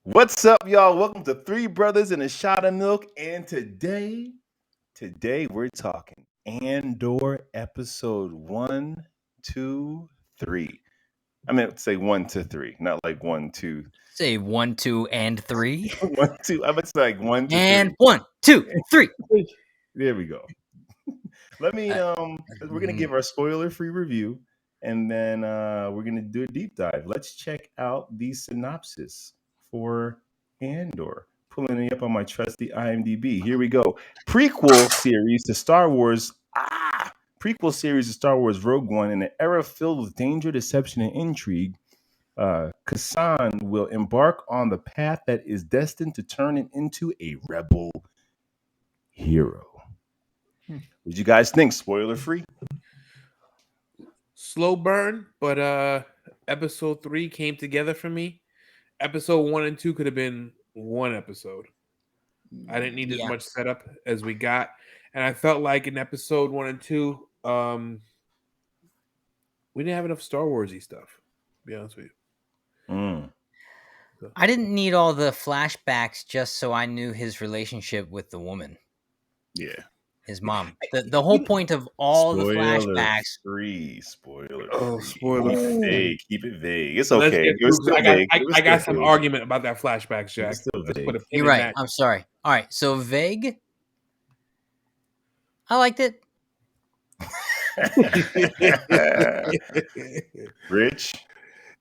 What's up, y'all? Welcome to Three Brothers and a Shot of Milk. And today we're talking Andor episode 1, 2, 3. I meant to say 1 to 3, not like 1, 2, Say 1, 2, and 3. 1, 2. I meant to say like 1 to 3. And 1, 2, 3. There we go. We're gonna give our spoiler-free review, and then we're gonna do a deep dive. Let's check out the synopsis for Andor. Pulling it up on my trusty IMDb. Here we go. Prequel series to Star Wars. Prequel series to Star Wars Rogue One in an era filled with danger, deception, and intrigue. Kassan will embark on the path that is destined to turn him into a rebel hero. What do you guys think? Spoiler free. Slow burn, but episode 3 came together for me. Episode 1 and 2 could have been one episode. I didn't need as much setup as we got, and I felt like in episode 1 and 2, we didn't have enough Star Warsy stuff. To be honest with you. I didn't need all the flashbacks just so I knew his relationship with the woman. Yeah. His mom. The whole point of all the flashbacks. Spoiler. Oh, spoiler. Keep it vague. It's okay. I got some argument about that flashbacks, Jack. You're right. I'm sorry. All right. So vague. I liked it. Rich?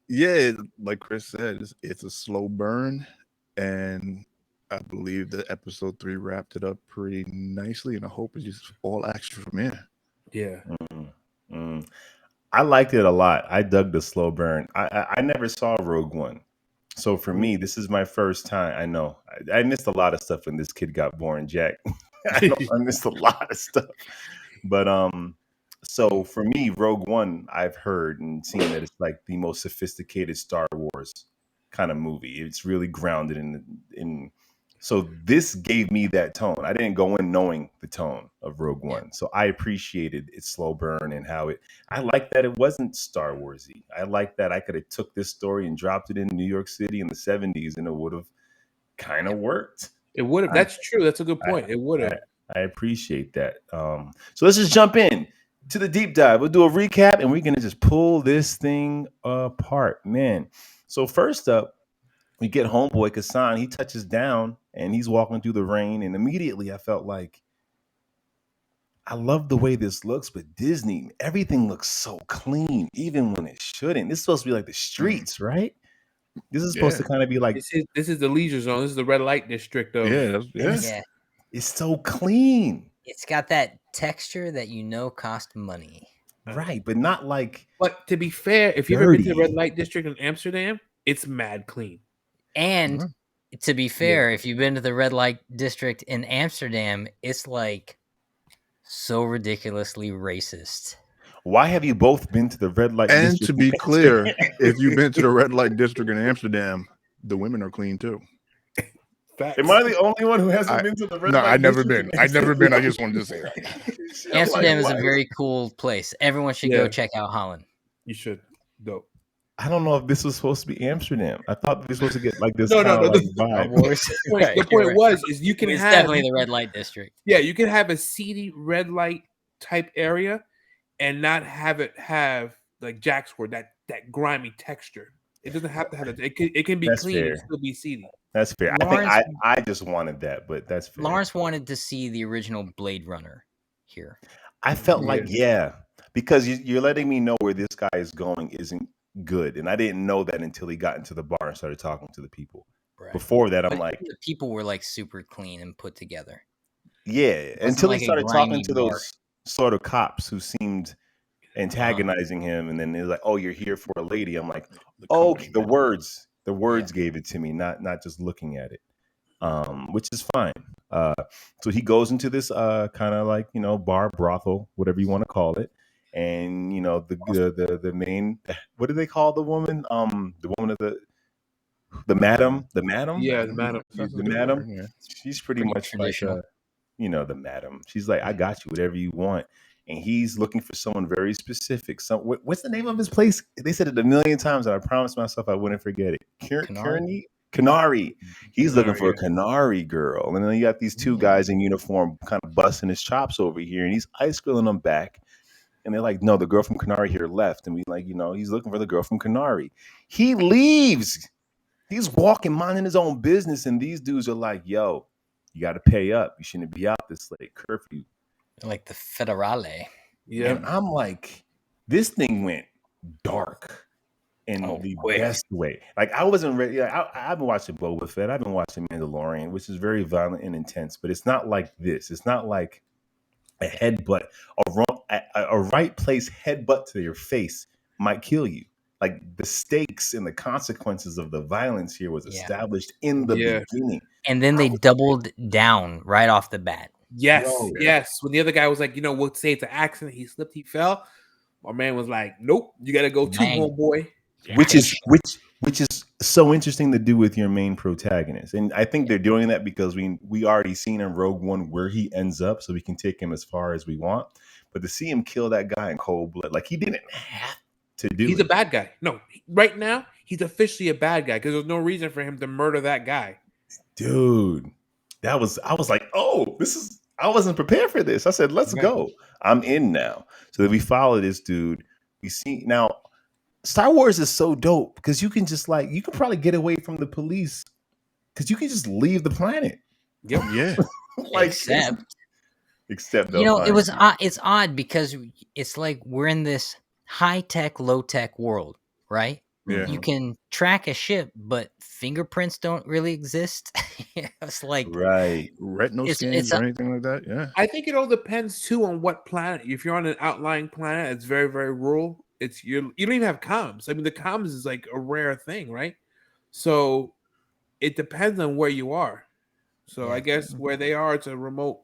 Yeah, like Chris said, it's a slow burn, and I believe that episode 3 wrapped it up pretty nicely, and I hope it's just all action from here. Yeah. I liked it a lot. I dug the slow burn. I never saw Rogue One. So for me, this is my first time. I know. I missed a lot of stuff when this kid got born, Jack. I missed a lot of stuff. But so for me, Rogue One, I've heard and seen that it's like the most sophisticated Star Wars kind of movie. It's really grounded in. So this gave me that tone. I didn't go in knowing the tone of Rogue One, so I appreciated its slow burn and how it. I like that it wasn't Star Warsy. I like that I could have took this story and dropped it in New York City in the '70s, and it would have kind of worked. It would have. That's true. That's a good point. It would have. I appreciate that. So let's just jump in to the deep dive. We'll do a recap, and we're gonna just pull this thing apart, man. So first up, we get homeboy Kassan. He touches down, and he's walking through the rain, and immediately I felt like, I love the way this looks, but Disney, everything looks so clean, even when it shouldn't. This is supposed to be like the streets, right? This is supposed to kind of be like this is the leisure zone. This is the red light district, though. It's so clean. It's got that texture that cost money. Right, but not like. But to be fair, if you've ever been to the red light district in Amsterdam, it's mad clean. And to be fair, if you've been to the red light district in Amsterdam, it's like so ridiculously racist. Why have you both been to the red light district? And to be clear, if you've been to the red light district in Amsterdam, the women are clean too. Facts. Am I the only one who hasn't been to the red light? No, I've never been. I've never been. I just wanted to say that. Amsterdam is a very cool place. Everyone should go check out Holland. You should. Dope. I don't know if this was supposed to be Amsterdam. I thought we were supposed to get like this. No. Vibe. The point was you can it's have definitely the red light district. Yeah, you can have a seedy red light type area and not have it have like Jack's word, that grimy texture. It doesn't have to have it. It can be clean and still be seedy. That's fair. Lawrence, I think I just wanted that, but that's fair. Lawrence wanted to see the original Blade Runner here. I felt like because you're letting me know where this guy is going isn't good, and I didn't know that until he got into the bar and started talking to the people. Right. Before that, I'm like, the people were like super clean and put together. Yeah, until he started talking to those sort of cops who seemed antagonizing him, and then they're like, "Oh, you're here for a lady." I'm like, "Oh, the words gave it to me, not just looking at it." Which is fine. So he goes into this kind of like, bar, brothel, whatever you want to call it. And, the main, what do they call the woman? The woman of the madam? Yeah, the madam. The madam. Yeah. She's pretty much like, the madam. She's like, I got you, whatever you want. And he's looking for someone very specific. What's the name of his place? They said it a million times, and I promised myself I wouldn't forget it. Canary. He's looking for a Yeah. Canary girl. And then you got these two guys in uniform kind of busting his chops over here, and he's ice grilling them back. And they're like, no, the girl from Canary here left. And we like, he's looking for the girl from Canary. He leaves. He's walking, minding his own business. And these dudes are like, yo, you got to pay up. You shouldn't be out this late. Curfew. Like the Federale. Yeah. And I'm like, this thing went dark in the quick. best way. Like, I wasn't ready. I've been watching Boba Fett. I've been watching Mandalorian, which is very violent and intense. But it's not like this. It's not like a headbutt, a right place headbutt to your face might kill you. Like, the stakes and the consequences of the violence here was established in the beginning. And then they doubled down right off the bat. Yes, Bro. yes. When the other guy was like, we'll say it's an accident, he slipped, he fell. My man was like, nope, you got to go to homeboy. Which is so interesting to do with your main protagonist. And I think they're doing that because we already seen in Rogue One where he ends up, so we can take him as far as we want. But to see him kill that guy in cold blood, like, he didn't have to do He's a bad guy. No, right now, he's officially a bad guy because there's no reason for him to murder that guy. Dude, I was like, oh, I wasn't prepared for this. I said, let's go. I'm in now. So that we follow this dude. We see now, Star Wars is so dope because you can just you can probably get away from the police because you can just leave the planet. Yep. Yeah. Except it's odd because it's like we're in this high tech, low tech world, right? Yeah. You can track a ship, but fingerprints don't really exist. It's like retinal scans or anything like that. Yeah, I think it all depends too on what planet. If you're on an outlying planet, it's very, very rural. You don't even have comms. I mean, the comms is like a rare thing, right? So it depends on where you are. So I guess where they are, it's a remote.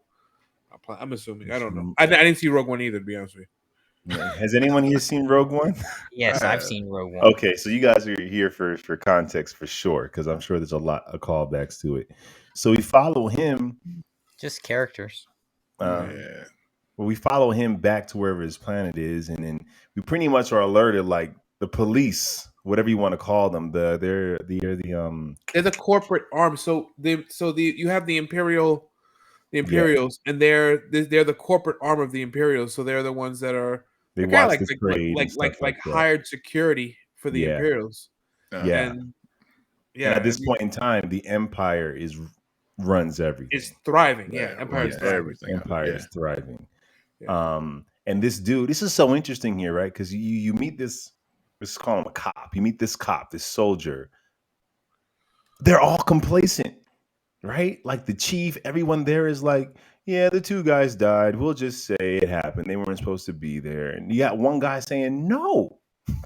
I'm assuming. I don't know. I didn't see Rogue One either, to be honest with you. Has anyone here seen Rogue One? Yes, I've seen Rogue One. Okay, so you guys are here for context for sure, because I'm sure there's a lot of callbacks to it. So we follow him. Just characters. Well, we follow him back to wherever his planet is, and then we pretty much are alerted, like the police, whatever you want to call them. They're the corporate arm. So you have the Imperials, and they're the corporate arm of the Imperials. So they're the ones that are kind of like hired security for the Imperials. And at this point in time, the Empire runs everything. It's thriving. Empire is thriving. Everything. Empire is thriving. And this dude, this is so interesting here, right? Because you meet this. Let's call him a cop. You meet this cop, this soldier. They're all complacent, right? Like the chief, everyone there is like, yeah, the two guys died. We'll just say it happened. They weren't supposed to be there. And you got one guy saying, no,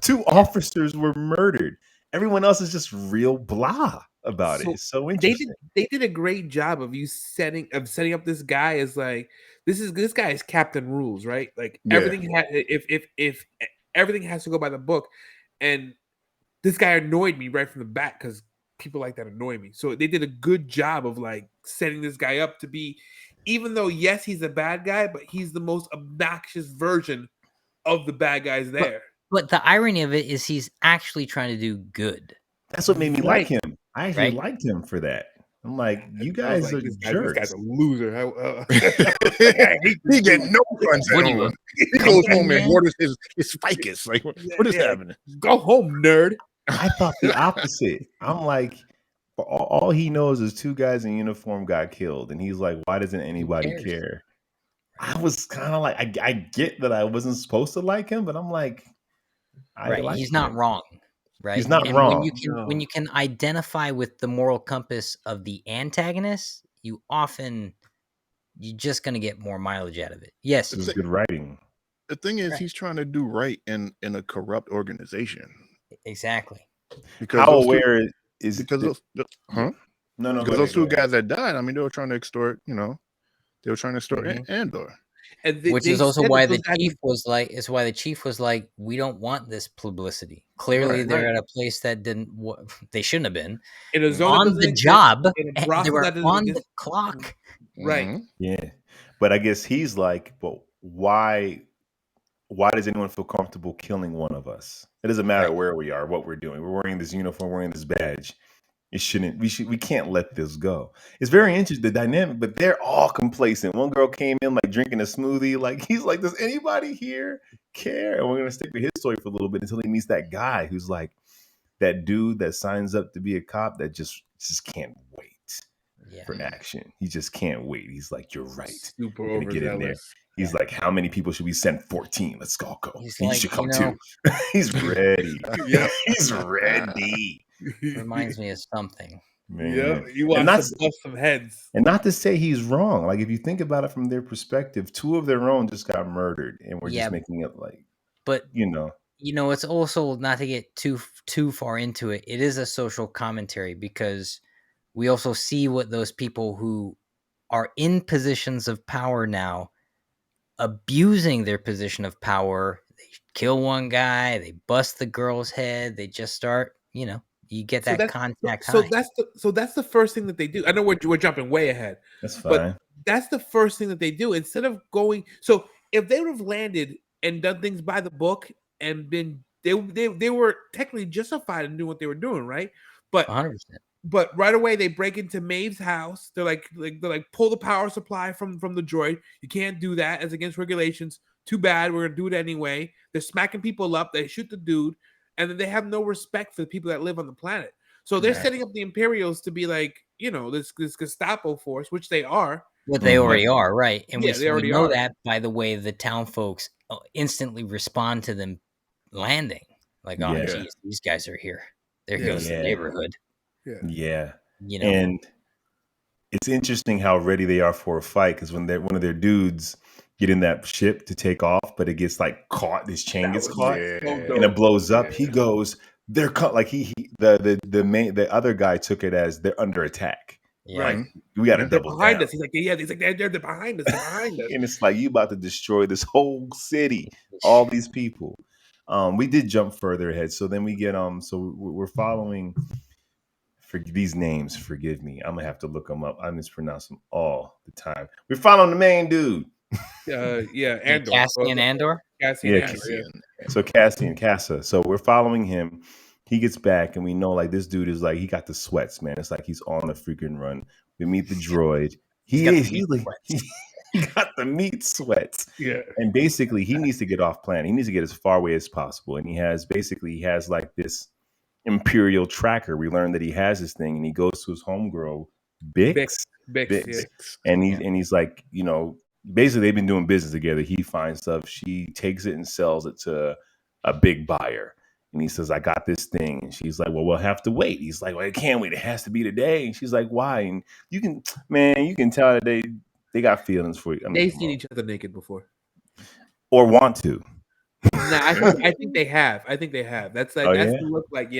2 officers were murdered. Everyone else is just real blah about it. It's so interesting. They did a great job of setting up this guy as like, this guy is Captain Rules, right? Like everything if everything has to go by the book. And this guy annoyed me right from the bat because people like that annoy me. So they did a good job of like setting this guy up to be, even though yes, he's a bad guy, but he's the most obnoxious version of the bad guys there. But the irony of it is he's actually trying to do good. That's what made me like him. I actually liked him for that. I'm like, you guys are jerks. This guy's a loser. He get no guns at home. He goes home and orders his ficus. Like, what is happening? Go home, nerd. I thought the opposite. I'm like, all he knows is 2 guys in uniform got killed, and he's like, why doesn't anybody care? I was kind of like, I get that I wasn't supposed to like him, but I'm like, he's not wrong. Right. He's not wrong. When you can identify with the moral compass of the antagonist, you're just going to get more mileage out of it. Yes. It's good writing. The thing is, he's trying to do right in a corrupt organization. Exactly. Because how aware is because those, No, because those 2 guys that died, I mean, they were trying to extort, they were trying to extort Andor. Which is also why the chief was like, we don't want this publicity. Clearly, they're at a place that they shouldn't have been. In a zone on the job, they were on the clock. Right. Mm-hmm. Yeah. But I guess he's like, but why does anyone feel comfortable killing one of us? It doesn't matter where we are, what we're doing. We're wearing this uniform, wearing this badge. It shouldn't. We can't let this go. It's very interesting, the dynamic, but they're all complacent. One girl came in like drinking a smoothie. Like he's like, does anybody here care? And we're gonna stick with his story for a little bit until he meets that guy who's like that dude that signs up to be a cop that just can't wait for action. He just can't wait. He's like, you're right. Super We're gonna get in there. overzealous. He's like, how many people should we send? 14. Let's go. He's You like, should come you know- too. He's ready. Yeah. He's ready. Reminds me of something. Man. Yeah, you want to bust some heads. And not to say he's wrong. Like if you think about it from their perspective, 2 of their own just got murdered, and we're just making it like, but you know, it's also not to get too far into it. It is a social commentary because we also see what those people who are in positions of power now abusing their position of power. They kill one guy, they bust the girl's head, they just start, you get that contact. So that's the first thing that they do. I know we're jumping way ahead. that's fine. But that's the first thing that they do. Instead of going, so if they would have landed and done things by the book and been they were technically justified in doing what they were doing, right? But 100%. But right away they break into Maeve's house. They're like pull the power supply from the droid. You can't do that. It's against regulations. Too bad. We're gonna do it anyway. They're smacking people up. They shoot the dude, and then they have no respect for the people that live on the planet. So they're setting up the Imperials to be like, this Gestapo force, which they are. What they already are, right? And we know are. that by the way the town folks instantly respond to them landing. Like, oh, geez, these guys are here. There goes the neighborhood. Yeah. And it's interesting how ready they are for a fight, because when one of their dudes get in that ship to take off, but it gets like caught, this chain gets caught, and it blows up. He goes, they're like the other guy took it as they're under attack. Yeah. Like, we got to They're double behind down. us. He's like, they're behind us. They're behind us. And it's like, you about to destroy this whole city, all these people. We did jump further ahead, so then we get so we're following. For these names, forgive me. I'm gonna have to look them up. I mispronounce them all the time. We're following the main dude. Andor. Cassian Andor. So Cassian, Cassa. So we're following him. He gets back, and we know like this dude is like, he got the sweats, man. It's like he's on the freaking run. We meet the droid. He got the meat sweats. Yeah. And basically, he needs to get off planet. He needs to get as far away as possible. And he has like this Imperial tracker. We learned that he has this thing, and he goes to his homegirl, Bix. And he's like, basically they've been doing business together. He finds stuff, she takes it and sells it to a big buyer. And he says, I got this thing. And she's like, well, we'll have to wait. He's like, well, I can't wait. It has to be today. And she's like, why? And you can tell that they got feelings for you. I mean, they've seen each other naked before. Or want to. Nah, I think they have. That's like the look like,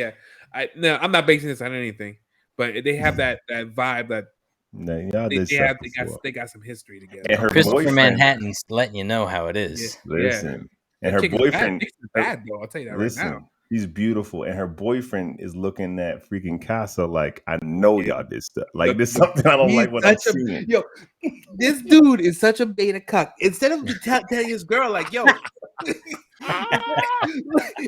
I'm not basing this on anything, but they have that vibe that they got some history together. And her Christopher Manhattan's letting you know how it is. Listen. And her boyfriend is bad though, I'll tell you that right now. He's beautiful, and her boyfriend is looking at freaking Casa like, I know y'all did stuff. Like, there's something I don't like what I'm seeing. Yo, this dude is such a beta cuck. Instead of telling his girl like, yo,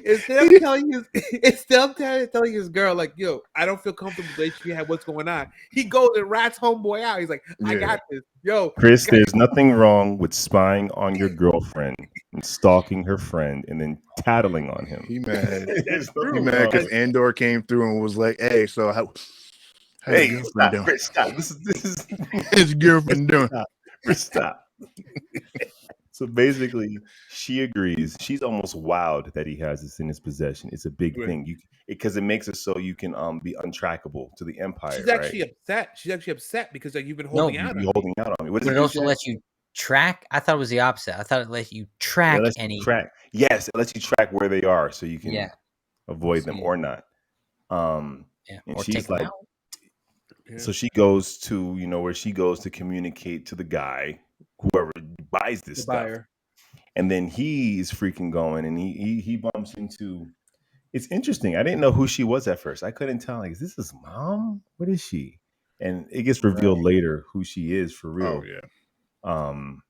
instead of telling his girl like, yo, I don't feel comfortable that she had what's going on, he goes and rats homeboy out. He's like, I got this. Yo, Chris, there's nothing wrong with spying on your girlfriend and stalking her friend and then tattling on him. He mad. He mad because Andor came through and was like, hey, so how your girlfriend doing? Chris, stop. This is his girlfriend doing. Stop. So basically, she agrees. She's almost wowed that he has this in his possession. It's a big thing, because it makes it so you can be untrackable to the Empire. She's actually upset. She's actually upset because like you've been holding out. Holding out on me. But it also lets you track. I thought it was the opposite. I thought it let you track Yes, it lets you track where they are, so you can avoid them or not. And or she's like, so she goes to where she goes to communicate to the guy, whoever buys this stuff. Buyer. And then he's freaking going, and he bumps into. It's interesting. I didn't know who she was at first. I couldn't tell. Like, is this his mom? What is she? And it gets revealed later who she is for real. Oh yeah.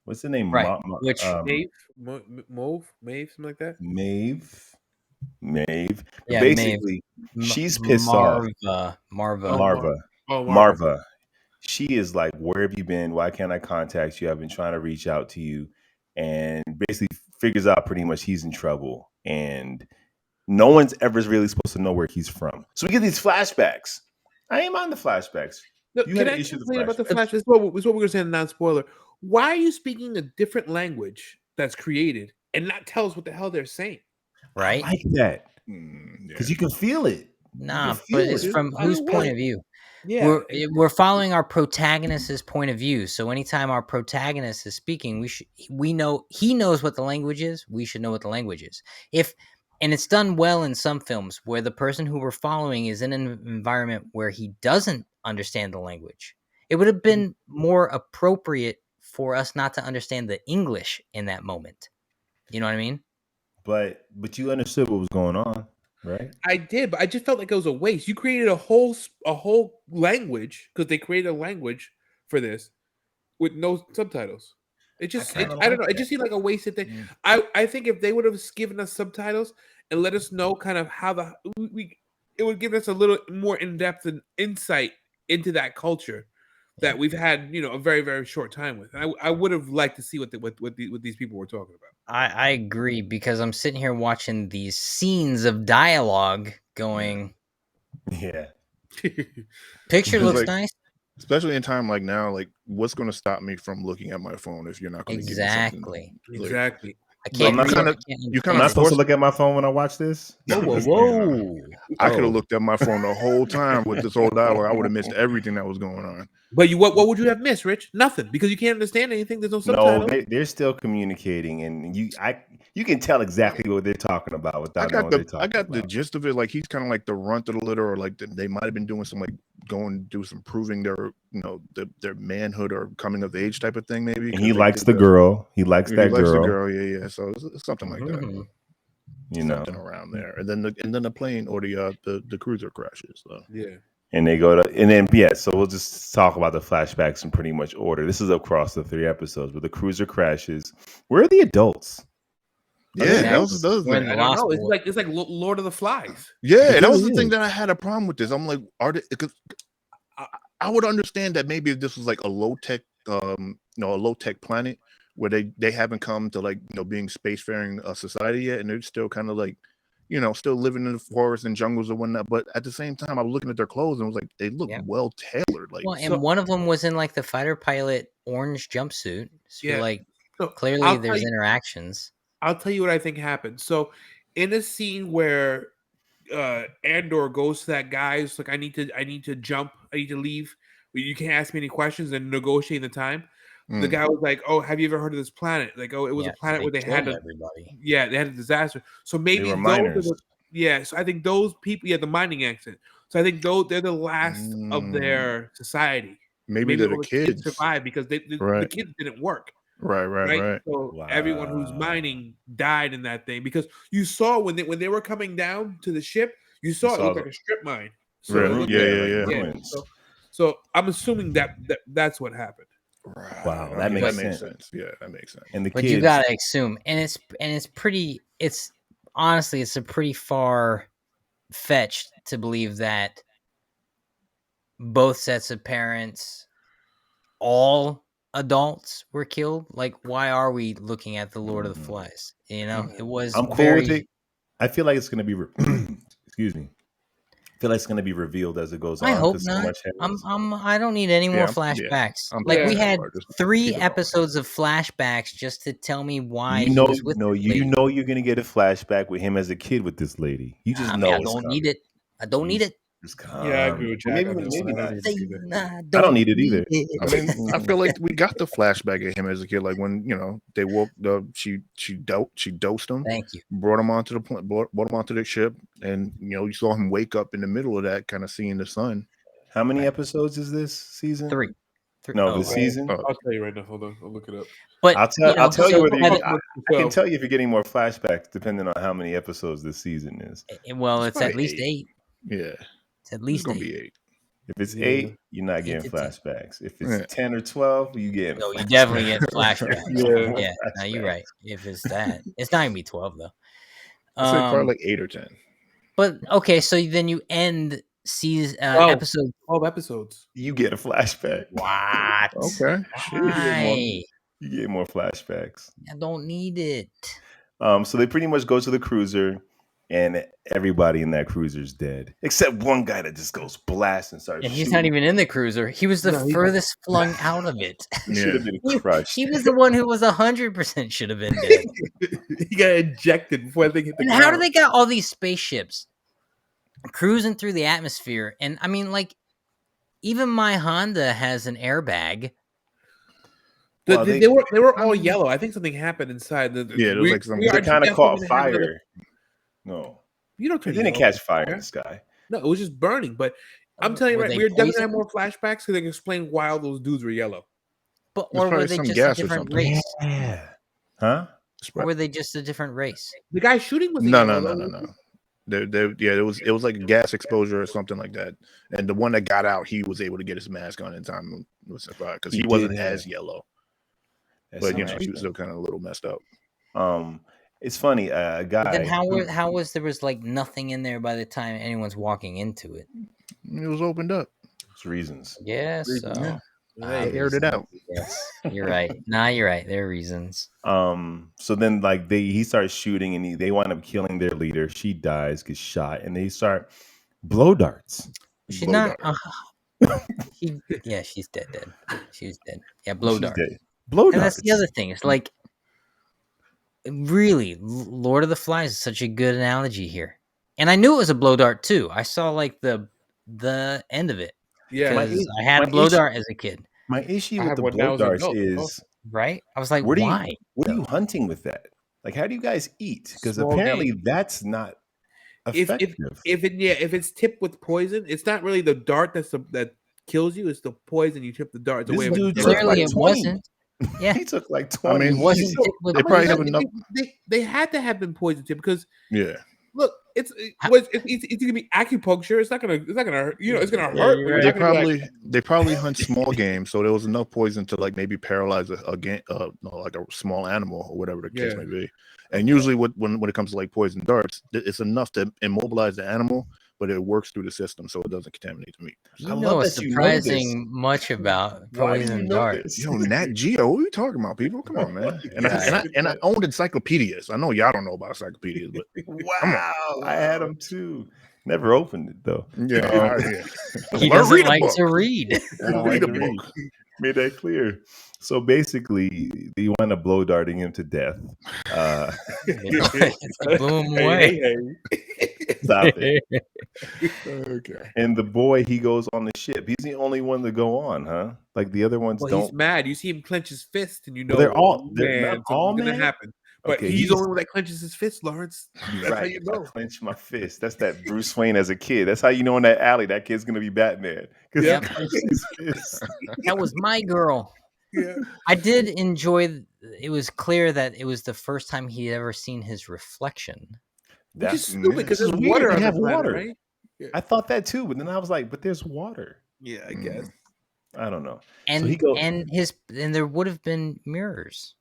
What's the name? Right. Which Maeve, something like that. Maeve. Maeve. Yeah, Basically, she's pissed off. Marva. Marva. She is like, where have you been? Why can't I contact you? I've been trying to reach out to you. And basically figures out pretty much he's in trouble. And no one's ever really supposed to know where he's from. So we get these flashbacks. I ain't mind the flashbacks. No, You can had I an issue with complain about the flashbacks. flash? This is what we're going to say in non-spoiler. Why are you speaking a different language that's created and not tell us what the hell they're saying? Right? I like that. Because you can feel it. Nah, but it's from whose point of view? Yeah, We're following our protagonist's point of view. So anytime our protagonist is speaking, we know he knows what the language is. We should know what the language is. And it's done well in some films where the person who we're following is in an environment where he doesn't understand the language. It would have been more appropriate for us not to understand the English in that moment. You know what I mean? But you understood what was going on, right? I did, but I just felt like it was a waste. You created a whole language because they created a language for this with no subtitles. I don't know. It just seemed like a wasted thing. Yeah. I think if they would have given us subtitles and let us know kind of how it would give us a little more in-depth and insight into that culture that we've had, a very, very short time with. I would have liked to see what these people were talking about. I agree, because I'm sitting here watching these scenes of dialogue going. Yeah. Picture looks nice. Especially in time like now, like what's going to stop me from looking at my phone if you're not going to give me something? Exactly. I can't. I'm not supposed to look at my phone when I watch this. Whoa! I could have looked at my phone the whole time with this whole dialogue. I would have missed everything that was going on. But what would you have missed, Rich? Nothing, because you can't understand anything. There's no subtitles. No, they're still communicating, and you can tell exactly what they're talking about without knowing what they're talking about. I got the gist of it. Like he's kind of like the runt of the litter, or like they might have been doing some like going to do some proving their their manhood or coming of age type of thing, maybe. And he likes the girl. He likes that girl. The girl. Yeah. So it's something like that. Something around there, and then the plane or the cruiser crashes. So. Yeah. And they go so we'll just talk about the flashbacks in pretty much order. This is across the 3 episodes, but the cruiser crashes. Where are the adults? Yeah, that was the other thing. I don't know. It's like Lord of the Flies. Yeah, that was the thing that I had a problem with this. I'm like, because I would understand that maybe if this was like a low tech, a low tech planet where they haven't come to like being spacefaring society yet, and they're still kind of like. Still living in the forest and jungles and whatnot. But at the same time, I was looking at their clothes and was like, they look well tailored. Like, one of them was in like the fighter pilot orange jumpsuit. So clearly there's interactions. I'll tell you what I think happened. So in a scene where Andor goes to that guy, it's like, I need to jump, I need to leave. You can't ask me any questions and negotiate the time. The guy was like, "Oh, have you ever heard of this planet? Like, oh, it was a planet where they had everybody. Yeah, they had a disaster. So maybe they were miners. So I think those people, the mining accident. So I think they're the last of their society. Maybe they're the kids survived because the kids didn't work. Right. So everyone who's mining died in that thing because you saw when they were coming down to the ship, you saw it looked like a strip mine. So yeah. So I'm assuming that's what happened. Right. Wow, that makes sense. Yeah, that makes sense. And but you gotta assume, and it's pretty. It's honestly, it's a pretty far fetched to believe that both sets of parents, all adults, were killed. Like, why are we looking at the Lord of the Flies? It was. I'm cool with it. I feel like it's gonna be. Excuse me. I feel like it's going to be revealed as it goes on. I hope not. I don't need any more flashbacks. We had 3 episodes of flashbacks just to tell me why he was with this lady. You're going to get a flashback with him as a kid with this lady. You just know I don't need it. I don't need it. Yeah, I agree with Jack. Maybe not. I don't need it either. I mean, I feel like we got the flashback of him as a kid, like when they woke up, she dosed him. Thank you. Brought him onto the ship, and you saw him wake up in the middle of that, kind of seeing the sun. How many episodes is this season? 3. No, the season. I'll tell you right now. Hold on, I'll look it up. But I'll tell you whether I can tell you if you're getting more flashbacks depending on how many episodes this season is. Well, it's at least 8. Yeah. It's at least gonna be 8. If it's 8, you're not getting flashbacks. If it's 10 or 12, you get. No, you definitely get flashbacks. Yeah. No, you're right. If it's that, it's not gonna be 12 though. I say probably like 8 or 10. But okay, so then you end season episode 12 episodes. You get a flashback. What? Okay. Why? You get more flashbacks. I don't need it. So they pretty much go to the cruiser, and everybody in that cruiser is dead, except one guy that just goes blast and starts And shooting. he's not even in the cruiser. He was the furthest flung out of it. He should have been crushed. He was the one who was 100% should have been dead. He got ejected before they hit the And ground. how do they got all these spaceships cruising through the atmosphere? And I mean, like, even my Honda has an airbag. Well, they were all yellow. I think something happened inside. Yeah, it was like something. They kind of caught fire. No, you don't. It didn't catch fire in the sky. No, it was just burning. But I'm telling you, right, we're definitely have more flashbacks because they can explain why all those dudes were yellow. But or were they just a different race? Yeah. Huh? Or were they just a different race? The guy shooting was no. It was like a gas exposure or something like that. And the one that got out, he was able to get his mask on in time because he wasn't as yellow. But he was still kind of a little messed up. It's funny, a guy. But then how was there was like nothing in there by the time anyone's walking into it? It was opened up. It's reasons. Yes. Yeah. They aired it out. Yes, you're right. You're right. There are reasons. So then like he starts shooting and they wind up killing their leader. She dies, gets shot, and they start blow darts. She's not. She's dead. She's dead. Yeah, blow dart. Blow darts. And that's the other thing. It's like, really, Lord of the Flies is such a good analogy here. And I knew it was a blow dart too. I saw like the end of it. Yeah, I had a blow dart as a kid. My issue with the blow darts is right. I was like, why? What are you hunting with that? Like, how do you guys eat? Because apparently that's not effective. If it's tipped with poison, it's not really the dart that kills you. It's the poison you tip the darts away. Clearly, it wasn't. Yeah, he took like 20. I mean, wasn't they probably have enough. They had to have been poison tipped because look, it's gonna be acupuncture. It's not gonna it's gonna hurt. Right. They probably hunt small game, so there was enough poison to like maybe paralyze like a small animal or whatever the case may be. And usually, when it comes to like poison darts, it's enough to immobilize the animal, but it works through the system, so it doesn't contaminate the meat. I know surprising much about poison darts. Nat Geo, what are you talking about, people? Come on, man. And I owned encyclopedias. I know y'all don't know about encyclopedias, but wow, I had them too. Never opened it though. He doesn't like to read. Read a book. Made that clear. So basically, they wind up blow darting him to death. Blew him away. Stop it. Okay. And the boy, he goes on the ship. He's the only one to go on, huh? Like the other ones don't. He's mad. You see him clench his fist, and you know they're not all gonna happen. But he's the only one that clenches his fist, Lawrence. That's how you know. I clench my fist. That's that Bruce Wayne as a kid. That's how you know in that alley that kid's gonna be Batman. Yep. That was my girl. Yeah. I did enjoy. It was clear that it was the first time he'd ever seen his reflection. Which is stupid because there's water on the planet, right? Yeah. I thought that too, but then I was like, but there's water. Yeah, I guess. I don't know. And so he goes, and there would have been mirrors.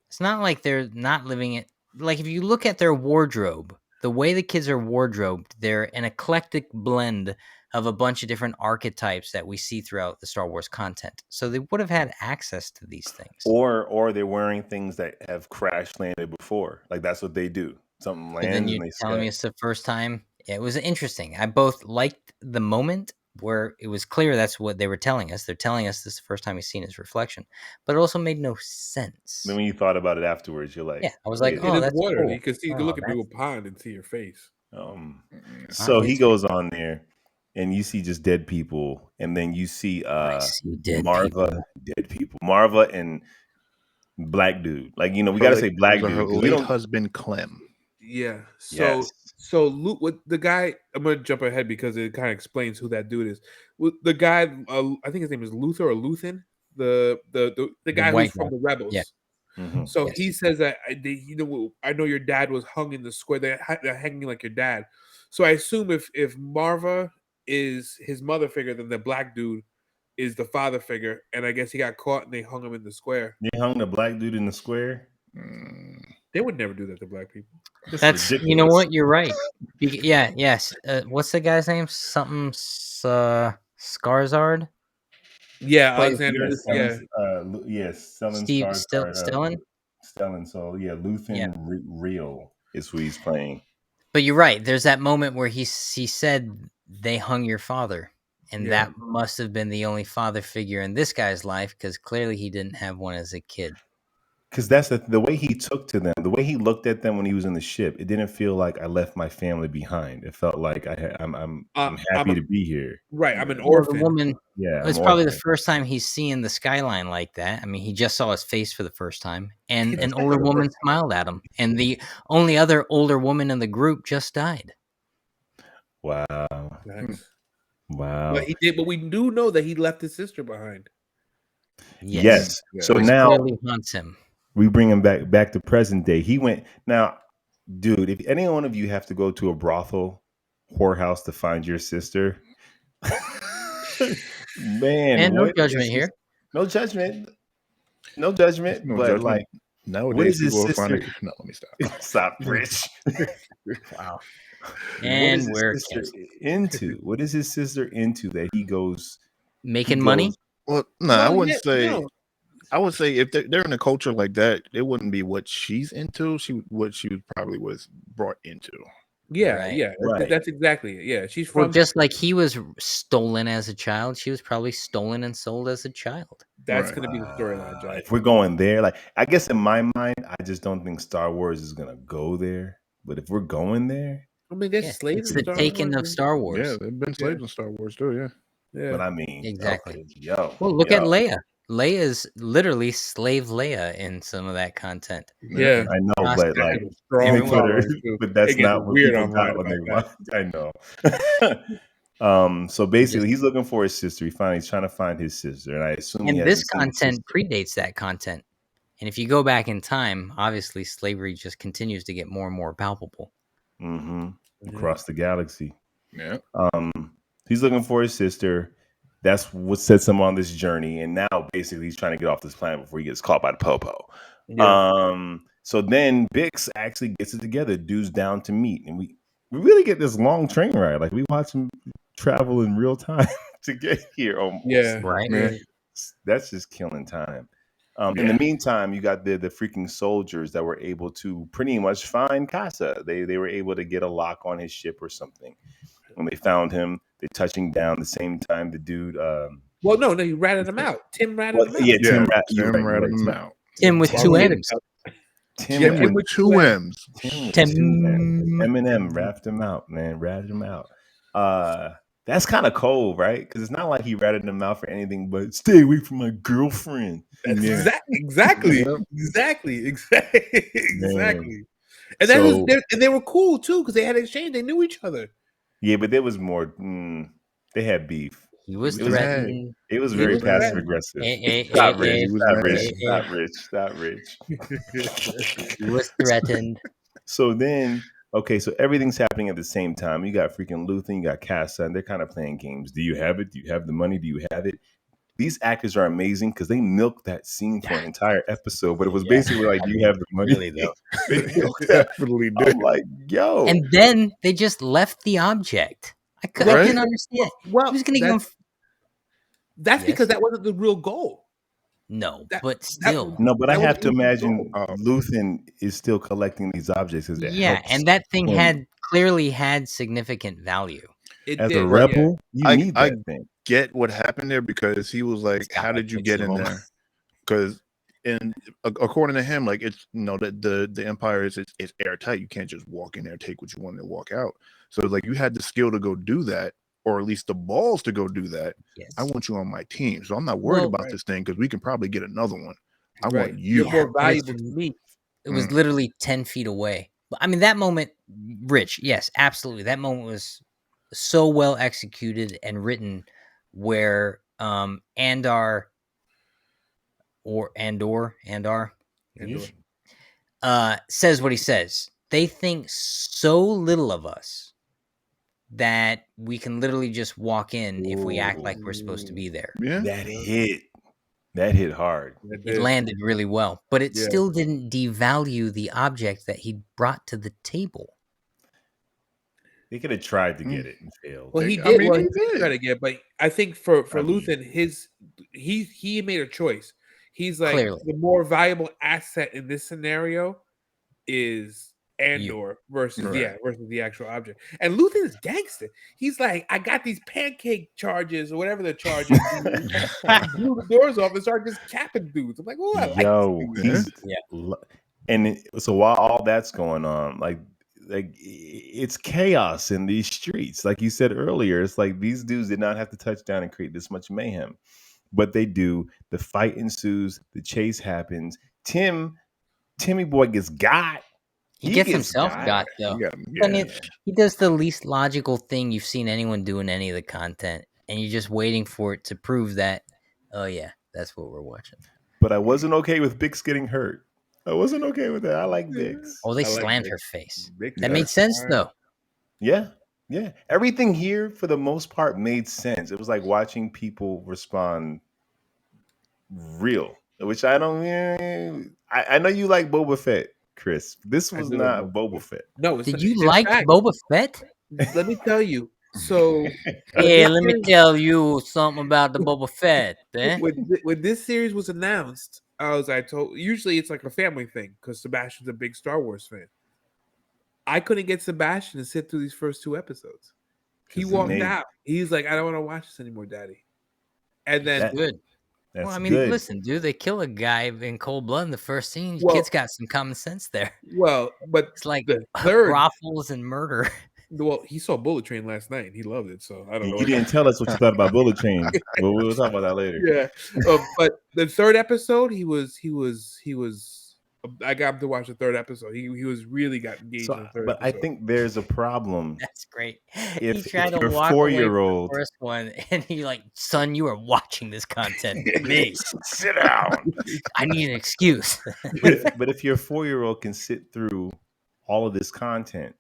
It's not like they're not living it. Like if you look at their wardrobe, the way the kids are wardrobed, they're an eclectic blend of a bunch of different archetypes that we see throughout the Star Wars content. So they would have had access to these things. Or they're wearing things that have crash landed before. Like that's what they do. Something lands and you're telling me it's the first time. It was interesting. I both liked the moment where it was clear that's what they were telling us. They're telling us this is the first time he's seen his reflection, but it also made no sense. Then when you thought about it afterwards, you're like, yeah, I was like, oh, that's water. Cool. You can look into a pond and see your face. So he goes on there, and you see just dead people, and then you see Marva, dead people, Marva and black dude. Like we gotta say black dude. We don't husband Clem. Yeah. So Luke, with the guy, I'm gonna jump ahead because it kind of explains who that dude is. The guy, I think his name is Luther or Luthen, the guy who's from the Rebels. Yeah. Mm-hmm. So he says that I know your dad was hung in the square. They're hanging like your dad. So I assume if Marva is his mother figure, then the black dude is the father figure. And I guess he got caught and they hung him in the square. They hung the black dude in the square. They would never do that to black people. That's you know what, you're right. Yes. What's the guy's name? Something Skarsgård. Yeah, Plays Alexander. Yes, Stellan Steve Skarsgård. Stellan. Stellan. So yeah, Lutheran Real is who he's playing. But you're right. There's that moment where he said they hung your father, and that must have been the only father figure in this guy's life because clearly he didn't have one as a kid. Because that's the way he took to them, the way he looked at them when he was in the ship. It didn't feel like I left my family behind. It felt like I'm happy to be here. Right, I'm an orphan. The woman, yeah, it's probably the first time he's seeing the skyline like that. I mean, he just saw his face for the first time, and an older woman smiled at him, and the only other older woman in the group just died. Wow. Nice. Wow. But he did. But we do know that he left his sister behind. Yes. So which now clearly haunts him. We bring him back to present day. He went now, dude. If any one of you have to go to a brothel, whorehouse to find your sister, man, and no judgment here. No judgment. No judgment. No but judgment. like, nowadays, what is his people sister? find it. No, let me stop. Stop, Rich. Wow. And we're into. What is his sister into that he goes making money? Well, no, I wouldn't say. No. I would say if they're in a culture like that, it wouldn't be what she's into. What she probably was brought into. Yeah, right. yeah, right. That's exactly it. Yeah, she's from just like he was stolen as a child. She was probably stolen and sold as a child. That's going to be the storyline, Jack. If we're going there, like I guess in my mind, I just don't think Star Wars is going to go there. But if we're going there, I mean, there's slaves. It's the taking of Star Wars. Yeah, there've been slaves in Star Wars too. Yeah. But I mean, exactly. Okay, well, look at Leia. Leia's literally slave Leia in some of that content. Yeah, I know, but like, but that's not what weird people got when they watch. I know. So basically, he's looking for his sister. He's trying to find his sister, and I assume. And this content predates that content. And if you go back in time, obviously, slavery just continues to get more and more palpable. Across the galaxy. Yeah. He's looking for his sister. That's what sets him on this journey. And now basically he's trying to get off this planet before he gets caught by the popo. Yeah. So then Bix actually gets it together. Dude's down to meet. And we really get this long train ride. Like we watch him travel in real time to get here almost. Yeah. Right. Man, that's just killing time. In the meantime, you got the freaking soldiers that were able to pretty much find Casa. They were able to get a lock on his ship or something. When they found him, they touching down the same time the dude. Well, no, he ratted him out. Tim ratted him out. Yeah, Tim ratted him out. Tim with two M's. Tim with two M's. Eminem ratted him out, man. Ratted him out. That's kind of cold, right? Because it's not like he ratted him out for anything but stay away from my girlfriend. Exactly. And they were cool too because they had exchange. They knew each other. Yeah, but there was more. They had beef. He was threatened. It was very passive aggressive. Stop, Rich. Stop, Rich. He was threatened. So then, so everything's happening at the same time. You got freaking Lutheran, you got Casa, and they're kind of playing games. Do you have it? Do you have the money? Do you have it? These actors are amazing because they milked that scene for an entire episode, but it was basically like, do you have the money? Really, though. They definitely did. I'm like, yo. And then they just left the object. I couldn't understand. Well, who's going to give him? That's because that wasn't the real goal. No, but still. I have to imagine Lutheran is still collecting these objects. And that thing clearly had significant value. As a rebel, you need that thing. Get what happened there because he was like, how did you get in there? Because according to him, like it's that the empire is it's airtight. You can't just walk in there, take what you want, and walk out. So like you had the skill to go do that, or at least the balls to go do that. Yes. I want you on my team. So I'm not worried about this thing because we can probably get another one. I want you. You're more valuable to me. It was literally 10 feet away. I mean, that moment, Rich, yes, absolutely. That moment was so well executed and written where Andor says what he says. They think so little of us that we can literally just walk in if we act like we're supposed to be there. Yeah, that hit. That hit hard. It landed really well, but it still didn't devalue the object that he brought to the table. They could have tried to get it and failed. Well, he did. I mean, Well, he he did try to get, but I think for Lutheran, he made a choice. He's like, Clearly. the more valuable asset in this scenario is Andor versus the actual object. And Lutheran is gangster. He's like, I got these pancake charges or whatever the charges. Blew the doors off and started just capping dudes. I'm like, oh, I like this dude. And so while all that's going on, like it's chaos in these streets. Like you said earlier, it's like these dudes did not have to touch down and create this much mayhem, but they do. The fight ensues. The chase happens. Timmy boy gets got. He gets himself got though. I mean, he does the least logical thing you've seen anyone do in any of the content, and you're just waiting for it to prove that. Oh yeah, that's what we're watching. But I wasn't okay with Bix getting hurt. I wasn't okay with that. I like Bix. Oh, they slammed her face. That made sense though. Yeah. Everything here, for the most part, made sense. It was like watching people respond real, which I don't. I know you like Boba Fett, Chris. This was not Boba Fett. No, did you like Boba Fett? Let me tell you. So let me tell you something about the Boba Fett. When this series was announced, usually it's like a family thing because Sebastian's a big Star Wars fan. I couldn't get Sebastian to sit through these first 2 episodes. He walked out. He's like, I don't want to watch this anymore, Daddy. And then that's good. That's well, I mean, listen, dude, they kill a guy in cold blood in the first scene. Kid's got some common sense there. Well, but it's like the third brothels and murder. Well, he saw Bullet Train last night and he loved it. So I don't know. You didn't tell us what you thought about Bullet Train, but we'll talk about that later. Yeah, but the third episode, he was. I got him to watch the third episode. He was really got engaged in the third but episode. I think there's a problem. That's great. If he tried to walk away from the first one, and he like, son, you are watching this content. Me, sit down. I need an excuse. but if your 4-year-old can sit through all of this content,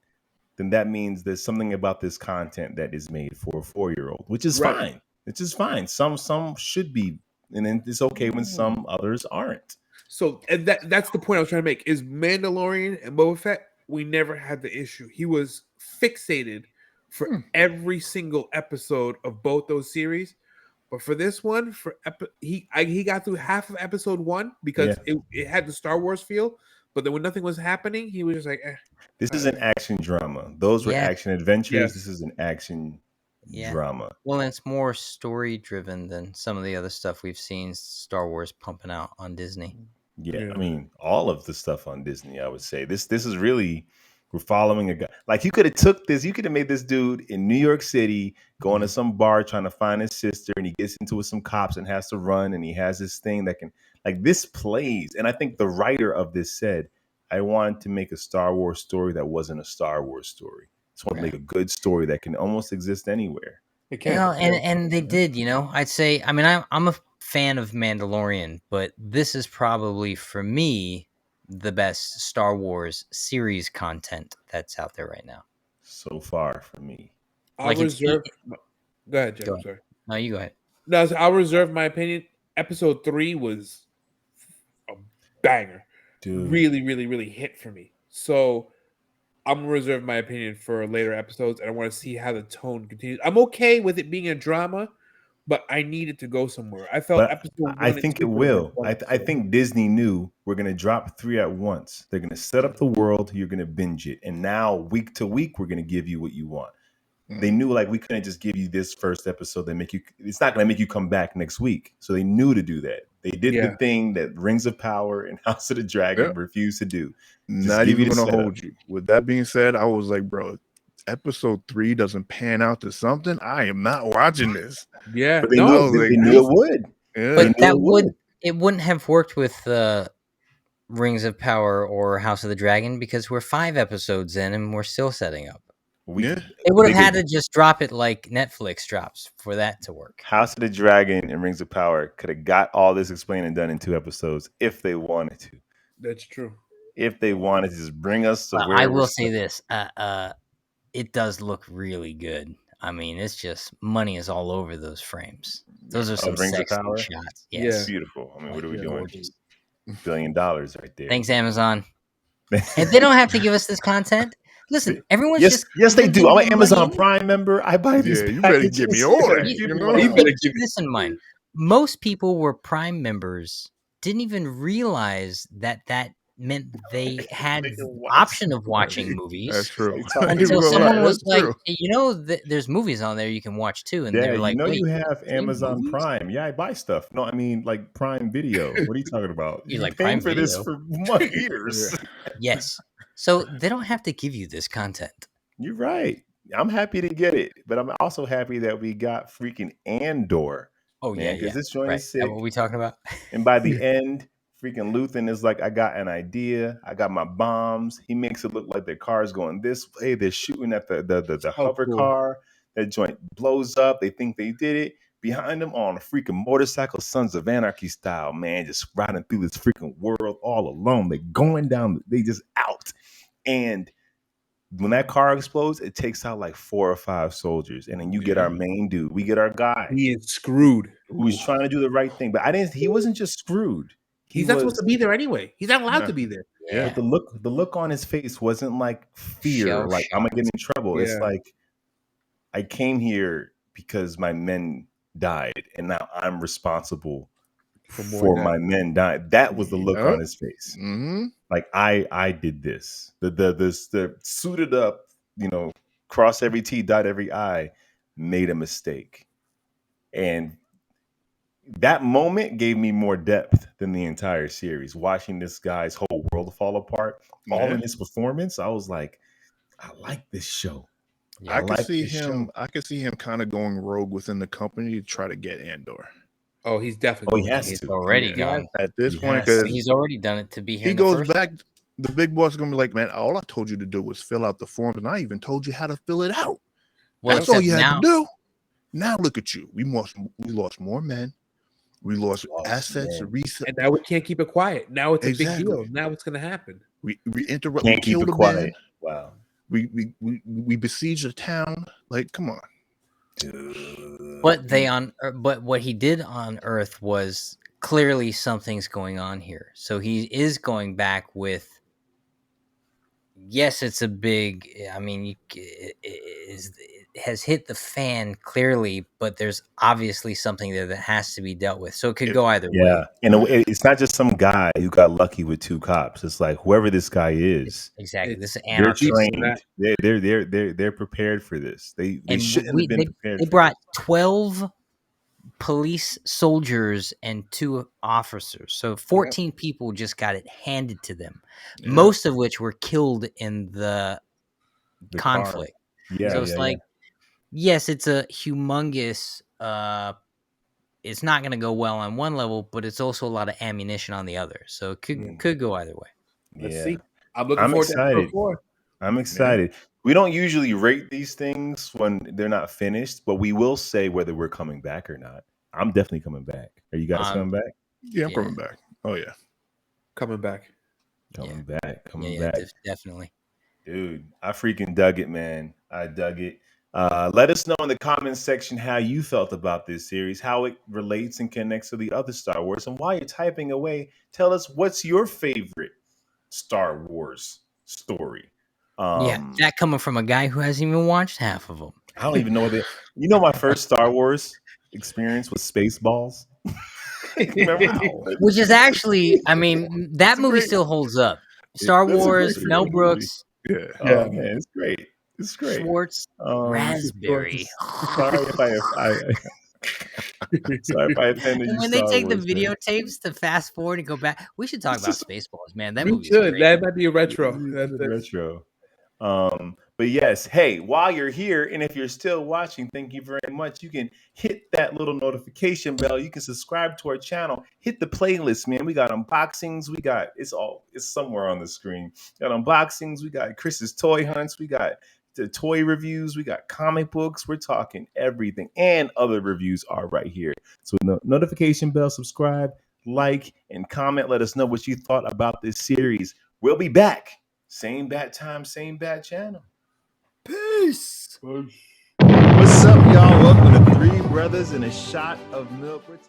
then that means there's something about this content that is made for a 4-year-old, which is fine. It's just fine. Some should be, and then it's okay when some others aren't. So, and that's the point I was trying to make, is Mandalorian and Boba Fett, we never had the issue. He was fixated for every single episode of both those series. But for this one, he got through half of episode 1 because it had the Star Wars feel. But then when nothing was happening, he was just like, This is an action drama. Those were action adventures. This is an action drama. Well, it's more story driven than some of the other stuff we've seen Star Wars pumping out on Disney. Yeah, I mean, all of the stuff on Disney, I would say. This is really, we're following a guy. Like, you could have took this, you could have made this dude in New York City going to some bar trying to find his sister, and he gets into it with some cops and has to run, and he has this thing that can, like, this plays. And I think the writer of this said, I wanted to make a Star Wars story that wasn't a Star Wars story. I just want to make a good story that can almost exist anywhere. And they did, I'd say, I mean, I'm a fan of Mandalorian, but this is probably, for me, the best Star Wars series content that's out there right now. So far for me. Go ahead, Jeff. I'm sorry. No, you go ahead. No, I'll reserve my opinion. Episode 3 was a banger. Dude. Really, really, really hit for me. So I'm going to reserve my opinion for later episodes, and I want to see how the tone continues. I'm okay with it being a drama, but I need it to go somewhere. I felt episode 1 I think it will. I think Disney knew we're going to drop 3 at once. They're going to set up the world. You're going to binge it. And now, week to week, we're going to give you what you want. They knew, like, we couldn't just give you this first episode that it's not going to make you come back next week. So they knew to do that. They did the thing that Rings of Power and House of the Dragon refused to do. Not even going to hold you. With that being said, I was like, bro, episode 3 doesn't pan out to something, I am not watching this. Yeah, but they knew it would. Yeah, but it wouldn't have worked with Rings of Power or House of the Dragon because we're 5 episodes in and we're still setting up. They would have had to just drop it like Netflix drops for that to work. House of the Dragon and Rings of Power could have got all this explained and done in 2 episodes if they wanted to. That's true. If they wanted to just bring us to where I will say this. It does look really good. I mean, it's just money is all over those frames. Those are some Rings of sexy Power? shots. Yeah. Yes. Beautiful. I mean, what are we Like, doing? gorgeous. $1 billion right there. Thanks, Amazon. And they don't have to give us this content. Listen, everyone's yes, just yes, they do. I'm an giving Amazon money. Prime member. I buy these. Yeah, you better packages. give me all that. Give You me know? my You better Keep this in mind. Most people were Prime members, didn't even realize that meant they had They can the watch option of some watching movies. movies. That's true. They talk- I ain't Until gonna lie, someone was that's like, true. hey, there's movies on there you can watch too. And they Yeah, were like, you know wait, you have stream Amazon movies? Prime. Yeah, I buy stuff. No, I mean like Prime Video. What are you talking about? You're You've like, been paying Prime for this Video? for years. Yes. So they don't have to give you this content. You're right. I'm happy to get it, but I'm also happy that we got freaking Andor. Oh, man, because this joint Right. is Is that sick. what we talking about? And by the end, freaking Lutheran is like, I got an idea. I got my bombs. He makes it look like the car's going this way. They're shooting at the Oh, hover cool. car. That joint blows up. They think they did it. Behind them on a freaking motorcycle, Sons of Anarchy style, man, just riding through this freaking world all alone. They're going down. They just out. And when that car explodes, it takes out like 4 or 5 soldiers. And then you get our main dude. We get our guy He is screwed. who's trying to do the right thing. But he wasn't just screwed. He's not supposed to be there anyway. He's not allowed Nah. to be there. Yeah. But the look on his face wasn't like fear, Shell like I'm gonna get in trouble. It's Yeah. like I came here because my men died, and now I'm responsible for my men died. That was the look Yup. on his face. Mm-hmm. Like I did this. The suited up, cross every T, dot every I, made a mistake, and that moment gave me more depth than the entire series. Watching this guy's whole world fall apart, all Yeah. in his performance, I was like, I like this show. Yeah. I could like see this him. show. I could see him kind of going rogue within the company to try to get Andor. Oh, he's definitely. Oh, he has He's to. already Yeah. gone. At this He point, has to. because He's already done it to be here. he in the goes first back. The big boss is gonna be like, man, all I told you to do was fill out the forms, and I even told you how to fill it out. Well, That's all except you had now, to do. Now look at you. We lost more men. We lost Lost assets. men. Reset. And now we can't keep it quiet. Now it's a big Exactly. deal. Now it's going to happen. We interrupt. We Can't keep killed it a quiet. man. Wow. We besieged a town. Like, come on. Dude. but what he did on Earth was clearly something's going on here. So he is going back with. Yes, it's a big. I mean, it has hit the fan clearly, but there's obviously something there that has to be dealt with. So it could go either way. Yeah, and it's not just some guy who got lucky with 2 cops. It's like whoever this guy is, Exactly. It's- This is they're anarchy. trained. They're prepared for this. They And shouldn't have been prepared. They for brought 12 police soldiers and 2 officers. So 14 people just got it handed to them. Yeah. Most of which were killed in the the conflict. Car. Yeah, So it's like, yes, it's a humongous it's not going to go well on one level, but it's also a lot of ammunition on the other. So it could go either way. Let's yeah. see. I'm looking I'm forward to excited. episode 4. I'm excited. We don't usually rate these things when they're not finished, but we will say whether we're coming back or not. I'm definitely coming back. Are you guys coming back? Yeah, I'm Yeah. coming back. Oh yeah. Coming back. Coming back. Coming Yeah, back. definitely. Dude, I freaking dug it, man. I dug it. Let us know in the comments section how you felt about this series, how it relates and connects to the other Star Wars. And while you're typing away, tell us what's your favorite Star Wars story. That coming from a guy who hasn't even watched half of them. I don't even know what my first Star Wars experience was Spaceballs. Remember? Which is actually, I mean, that movie great- still holds up. Star That's a Wars, great Mel movie. Brooks, Yeah. Oh man, it's great. It's great. Schwartz, Raspberry. Sorry if I offended you. And when they Star take the Wars, man. videotapes to fast forward and go back, we should talk It's about just- Spaceballs, man. That We movie's should. great. That might be a retro. It's retro. But yes, hey, while you're here, and if you're still watching, thank you very much. You can hit that little notification bell. You can subscribe to our channel. Hit the playlist, man. We got unboxings. It's somewhere on the screen. We got unboxings. We got Chris's toy hunts. We got the toy reviews. We got comic books. We're talking everything, and other reviews are right here. So notification bell, subscribe, like, and comment. Let us know what you thought about this series. We'll be back. Same bat time, same bat channel. Peace. What's up, y'all? Welcome to Three Brothers and a Shot of Milk. We're talking